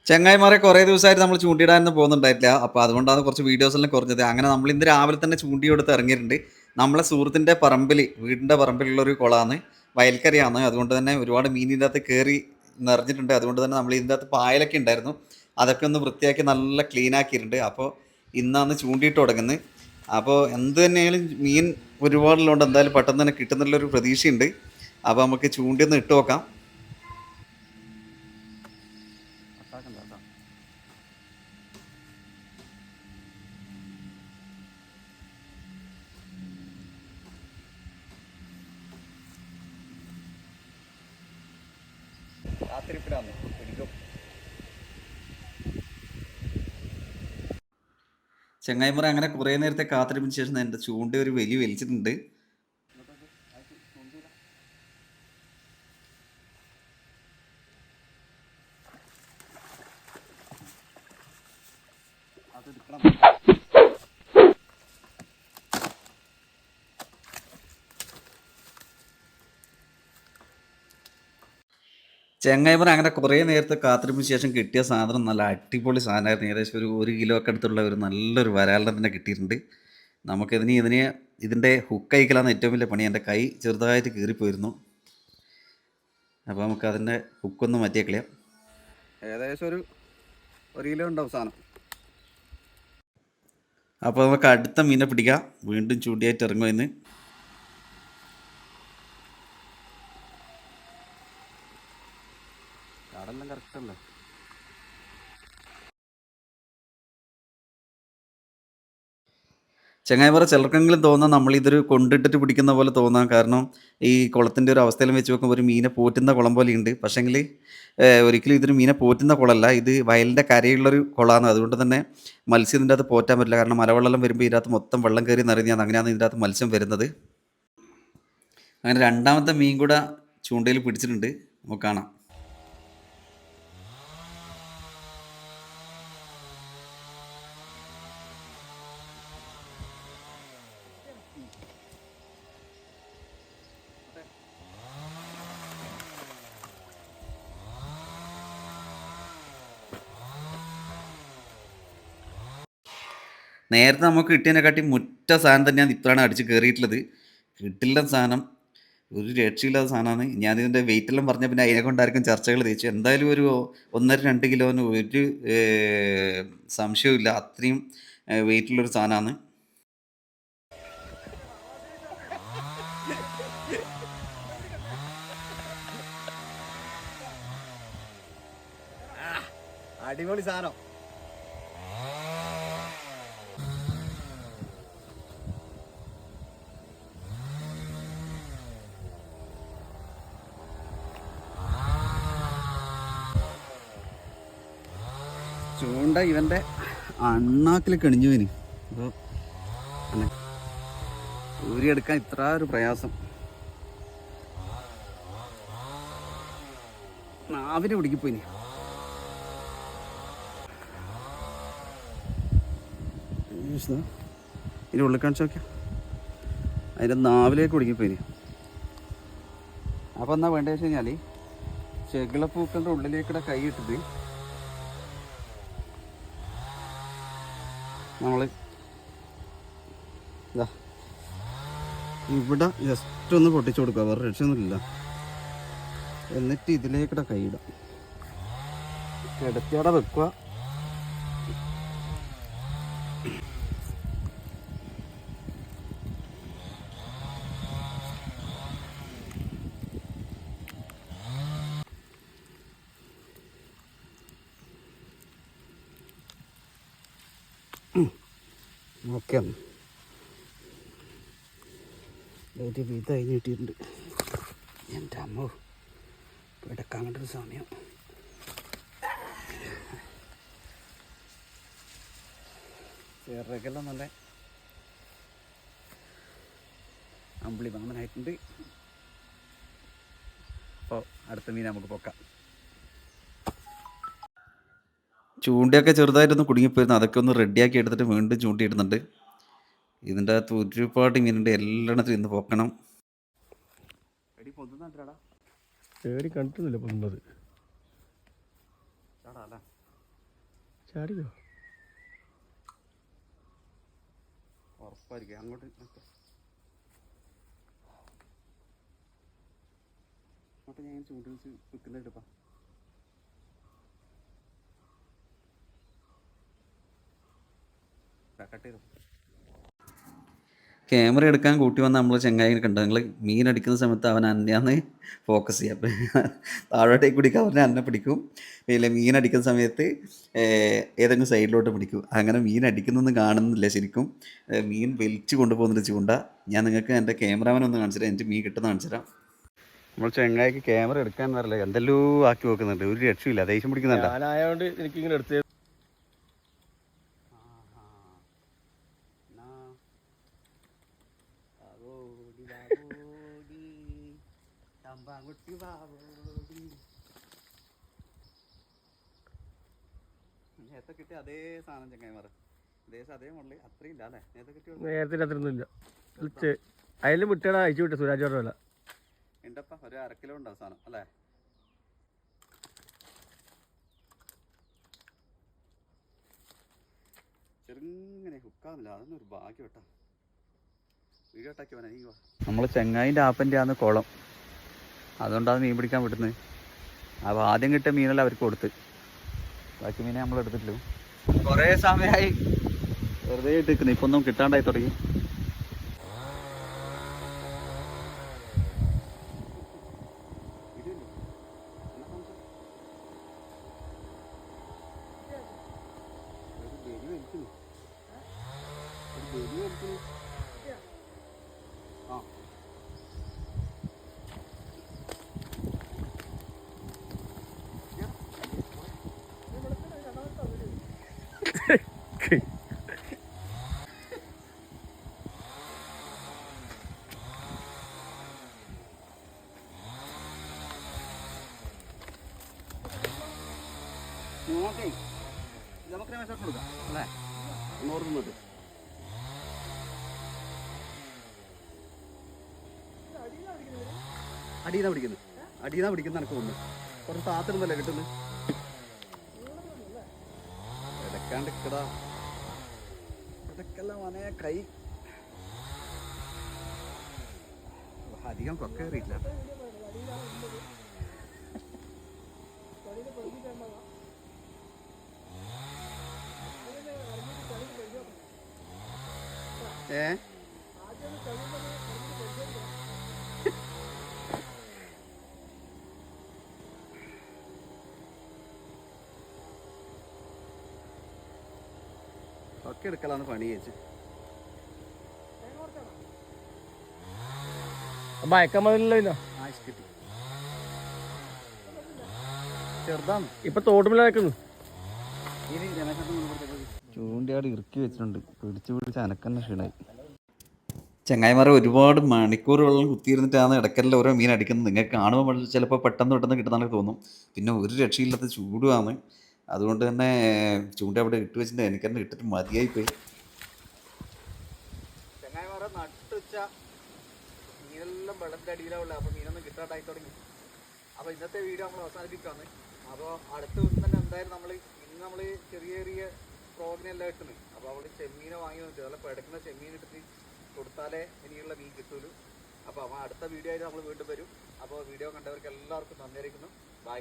ചങ്ങായിമാരെ കുറേ ദിവസമായിട്ട് നമ്മൾ ചൂണ്ടിയിടാനൊന്നും പോകുന്നുണ്ടായിട്ടില്ല. അപ്പോൾ അതുകൊണ്ടാണ് കുറച്ച് വീഡിയോസ് എല്ലാം കുറഞ്ഞത്. അങ്ങനെ നമ്മൾ ഇന്ന് രാവിലെ തന്നെ ചൂണ്ടിയെടുത്ത് ഇറങ്ങിയിട്ടുണ്ട്. നമ്മളെ സുഹൃത്തിൻ്റെ പറമ്പിൽ, വീടിൻ്റെ പറമ്പിലുള്ളൊരു കുളമാണ്, വയൽക്കരയാണ്. അതുകൊണ്ട് തന്നെ ഒരുപാട് മീൻ ഇതിൻ്റെ അകത്ത് കയറി നിറഞ്ഞിട്ടുണ്ട്. അതുകൊണ്ട് തന്നെ നമ്മൾ ഇതിൻ്റെ അകത്ത് പായലൊക്കെ ഉണ്ടായിരുന്നു. അതൊക്കെ ഒന്ന് വൃത്തിയാക്കി നല്ല ക്ലീൻ ആക്കിയിട്ടുണ്ട്. അപ്പോൾ ഇന്നാണ് ചൂണ്ടിയിട്ട് തുടങ്ങുന്നത്. അപ്പോൾ എന്ത് തന്നെയായാലും മീൻ ഒരുപാടുള്ളതുകൊണ്ട് എന്തായാലും പെട്ടെന്ന് തന്നെ കിട്ടുന്നുള്ളൊരു പ്രതീക്ഷയുണ്ട്. അപ്പോൾ നമുക്ക് ചൂണ്ടി ഒന്ന് ഇട്ട് നോക്കാം. കാത്തിരിപ്പിലാണ്, പിടിക്കും. ചങ്ങായിമാരെ അങ്ങനെ കുറേ നേരത്തെ കാത്തിരിപ്പിന് ശേഷം എൻ്റെ ചൂണ്ട ഒരു വലി വലിച്ചിട്ടുണ്ട്. ചെങ്ങായിമാർ അങ്ങനെ കുറേ നേരത്തെ കാത്തിരിപ്പിന് ശേഷം കിട്ടിയ സാധനം നല്ല അടിപൊളി സാധനമായിരുന്നു. ഏകദേശം ഒരു കിലോ ഒക്കെ അടുത്തുള്ള ഒരു നല്ലൊരു വരാലിനെ തന്നെ കിട്ടിയിട്ടുണ്ട്. ഇതിൻ്റെ ഹുക്ക് അയക്കലാണ് ഏറ്റവും വലിയ പണി. എൻ്റെ കൈ ചെറുതായിട്ട് കീറിപ്പോയിരുന്നു. അപ്പോൾ നമുക്ക് അതിൻ്റെ ഹുക്കൊന്ന് മാറ്റിയേക്കളയാം. ഏകദേശം ഒരു കിലോ ഉണ്ടാവും സാധനം. അപ്പോൾ നമുക്ക് അടുത്ത മീനെ പിടിക്കാം. വീണ്ടും ചൂണ്ടിയായിട്ട് ഇറങ്ങും ഇന്ന്. കടലെല്ലാം കറക്റ്റല്ലേ? ചങ്ങായിമാരെ ചിലർക്കെങ്കിലും തോന്നാം നമ്മളിതൊരു കൊണ്ടിട്ടിട്ട് പിടിക്കുന്ന പോലെ തോന്നാം. കാരണം ഈ കുളത്തിൻ്റെ ഒരു അവസ്ഥയിലും വെച്ച് നോക്കുമ്പോൾ ഒരു മീനെ പോറ്റുന്ന കുളം പോലെയുണ്ട്. പക്ഷേങ്കിൽ ഒരിക്കലും ഇതൊരു മീനെ പോറ്റുന്ന കുളമല്ല. ഇത് വയലിൻ്റെ കരയുള്ളൊരു കുളമാണ്. അതുകൊണ്ട് തന്നെ മത്സ്യം ഇതിൻ്റെ അകത്ത് പോറ്റാൻ പറ്റില്ല. കാരണം മലവെള്ളം വരുമ്പോൾ ഇതിനകത്ത് മൊത്തം വെള്ളം കയറി നിറഞ്ഞാണ്. അങ്ങനെയാണ് ഇതിൻ്റെ അകത്ത് മത്സ്യം വരുന്നത്. അങ്ങനെ രണ്ടാമത്തെ മീൻ കൂടെ ചൂണ്ടയിൽ പിടിച്ചിട്ടുണ്ട്. നമുക്ക് കാണാം. നേരത്തെ നമുക്ക് കിട്ടിയതിനെക്കാട്ടി മുറ്റ സാധനം തന്നെയാണ് ഇപ്പോഴാണ് അടിച്ച് കയറിയിട്ടുള്ളത്. കിട്ടില്ല സാധനം, ഒരു രക്ഷയില്ലാത്ത സാധനമാണ്. ഞാനിതിൻ്റെ വെയിറ്റെല്ലാം പറഞ്ഞ പിന്നെ അതിനെ കൊണ്ടായിരിക്കും ചർച്ചകൾ തേച്ചു. എന്തായാലും ഒരു 1.5-2 കിലോന് ഒരു സംശയവും. അത്രയും വെയിറ്റുള്ളൊരു സാധനമാണ്. അടിപൊളി സാധനം. ചൂണ്ട ഇവൻ്റെ അണ്ണാക്കിൽ കണിഞ്ഞു പോയിന്. അപ്പോൾ ഊരിയെടുക്കാൻ ഇത്ര ഒരു പ്രയാസം. നാവിന് പിടിക്കിപ്പോയിന്. ഇതിൻ്റെ ഉള്ളിൽ കാണിച്ചു നോക്കിയാൽ അതിൻ്റെ നാവിലേക്ക് പിടിക്കിപ്പോയിന്. അപ്പോൾ എന്നാ വേണ്ടത് വെച്ച് കഴിഞ്ഞാൽ ചെകിളപ്പൂക്കളുടെ ഉള്ളിലേക്കൂടെ കൈ ഇട്ടിട്ട് നമ്മൾ ഇതാ ഇവിടെ ജസ്റ്റ് ഒന്ന് പൊട്ടിച്ചു കൊടുക്കുക, വേറെ രക്ഷയൊന്നുമില്ല. എന്നിട്ട് ഇതിലേക്കൂടെ കൈയിടാം, കിടത്തിയോടെ വെക്കുക. ഓക്കെ, ഒരു വിധ കഴിഞ്ഞ് കിട്ടിയിട്ടുണ്ട്. എൻ്റെ അമ്മ എടുക്കാൻ കണ്ടൊരു സമയം. ചിറകെല്ലാം നല്ല അമ്പിളി മാമനായിട്ടുണ്ട്. അപ്പോൾ അടുത്ത മീൻ നമുക്ക് പൊക്കാം. ചൂണ്ടയൊക്കെ ചെറുതായിട്ടൊന്ന് കുടുങ്ങിപ്പോയിരുന്നു. അതൊക്കെ ഒന്ന് റെഡിയാക്കി എടുത്തിട്ട് വീണ്ടും ചൂണ്ടിയിടുന്നുണ്ട്. ഇതിൻ്റെ അകത്ത് ഒരുപാട് മീനുണ്ട്. എല്ലായിടത്തും ഇന്ന് പൊക്കണം. കണ്ടിട്ടില്ല പൊന്നത്. ചാടിക്കോ ഉറപ്പായിരിക്കും അങ്ങോട്ട് അങ്ങോട്ട് ഞാൻ ചൂട് വെച്ച് വെക്കുന്നിട്ടപ്പാ കട്ട് ചെയ്തു ക്യാമറ എടുക്കാൻ കൂട്ടി വന്ന നമ്മൾ ചെങ്ങായി കണ്ടു നിങ്ങൾ മീൻ അടിക്കുന്ന സമയത്ത് അവൻ അന്നെയാന്ന് ഫോക്കസ് ചെയ്യുക അപ്പം താഴോട്ടേക്ക് പിടിക്കുക അവനെ അന്നെ പിടിക്കും പിന്നെ മീൻ അടിക്കുന്ന സമയത്ത് ഏതെങ്കിലും സൈഡിലോട്ട് പിടിക്കും അങ്ങനെ മീൻ അടിക്കുന്നൊന്നും കാണുന്നില്ല ശരിക്കും മീൻ വലിച്ചു കൊണ്ടുപോകുന്നുണ്ട് ചൂണ്ട ഞാൻ നിങ്ങൾക്ക് എൻ്റെ ക്യാമറാമാൻ ഒന്ന് കാണിച്ചു തരാം എനിക്ക് മീൻ കിട്ടുന്ന കാണിച്ചു തരാം നമ്മൾ ചെങ്ങായിക്ക് ക്യാമറ എടുക്കാൻ പറയില്ല എന്തെല്ലോ ആക്കി വെക്കുന്നുണ്ട് ഒരു രക്ഷയില്ല ദേഷ്യം പിടിക്കുന്നുണ്ട് ഞാനായതുകൊണ്ട് എനിക്കിങ്ങനെ എടുത്ത് നേരത്തെ കിട്ടിയ അതേ സാധനം ചെങ്ങായിമാർ അതേ മോഡല് അത്രയും ഇല്ല അല്ലേ നേരത്തെ അത്രയൊന്നുമില്ല അതിൽ വിട്ടടാ അയച്ചു വിട്ടു സുരാജ് പറഞ്ഞ ഉണ്ടപ്പ ഒരു 1/2 കിലോ ഉണ്ടാവും സാധനം അല്ലേ ചെറുങ്ങനെ ഹുക്കാവുന്നില്ല അതൊന്നും ഒരു ഭാഗ്യം കേട്ടോ വീഡിയോ ഇട്ടാക്കി വരാൻ നമ്മൾ ചെങ്ങായിൻ്റെ ആപ്പൻ്റെ ആണ് കുളം അതുകൊണ്ടാണ് മീൻ പിടിക്കാൻ വിടുന്നത് അപ്പോൾ ആദ്യം കിട്ടിയ മീനെല്ലാം അവർക്ക് കൊടുത്ത് ബാക്കി മീനെ നമ്മൾ എടുത്തിട്ടില്ല കുറേ സമയമായി വെറുതെ ഇട്ടിരിക്കുന്നത് ഇപ്പൊ ഒന്നും കിട്ടാണ്ടായി തുടങ്ങി നമുക്ക് മെസ്സേജ് കൊടുക്കാം അല്ലേ 100 രൂപ അടിയിന്നാ പിടിക്കുന്നത് എനിക്ക് തോന്നുന്നു കുറച്ച് താത്തിരുന്നല്ലേ കിട്ടുന്നത് ഇടക്കാണ്ട് കിടാ ഇടക്കല്ല മനെ കൈ അധികം കൊക്കേറിയില്ല ഒക്കെ എടുക്കലാന്ന് പണി ചേച്ചി ചെറുതാണ് ഇപ്പൊ തോട്ടുമില്ലാക്കുന്നു ചൂണ്ടിയാട് ഇറുക്കി വെച്ചിട്ടുണ്ട് പിടിച്ച് അനക്കന്നെ ക്ഷീണായി ചങ്ങായിമാരെ ഒരുപാട് മണിക്കൂറുകളും കുത്തിയിരുന്നിട്ടാണ് ഇടയ്ക്കെല്ലാം ഓരോ മീൻ അടിക്കുന്നത് നിങ്ങൾക്ക് കാണുമ്പോൾ ചിലപ്പോൾ പെട്ടെന്ന് കിട്ടുന്നതാണെങ്കിൽ തോന്നും പിന്നെ ഒരു രക്ഷയില്ലാത്ത ചൂടുമാണ് അതുകൊണ്ട് തന്നെ ചൂണ്ട അവിടെ ഇട്ട് വെച്ചിട്ട് എനിക്ക് തന്നെ ഇട്ടിട്ട് മതിയായി പോയി ചങ്ങായിമാരെ നട്ടുവെച്ച മീനെല്ലാം വെള്ളത്തിൻ്റെ അടിയിലാവുള്ളത് അപ്പോൾ മീനൊന്നും കിട്ടാണ്ടായി തുടങ്ങി അപ്പോൾ ഇന്നത്തെ വീഡിയോ നമ്മൾ അവസാനിപ്പിക്കുകയാണ് അപ്പോൾ അടുത്ത ദിവസം തന്നെ എന്തായാലും നമ്മൾ ചെറിയ ഫ്രോഗിനെല്ലാം ഇട്ടുന്നത് അപ്പോൾ അവൾ ചെമ്മീനെ വാങ്ങി വന്നിട്ട് നല്ല പിടക്കുന്ന ചെമ്മീൻ ഇട്ടിട്ട് കൊടുത്താലേ ഇനിയുള്ള മീൻ കിട്ടുള്ളൂ അപ്പോൾ അടുത്ത വീഡിയോ ആയിട്ട് നമ്മൾ വീണ്ടും വരും അപ്പോൾ വീഡിയോ കണ്ടവർക്ക് എല്ലാവർക്കും നന്ദി അറിയിക്കുന്നു ബൈ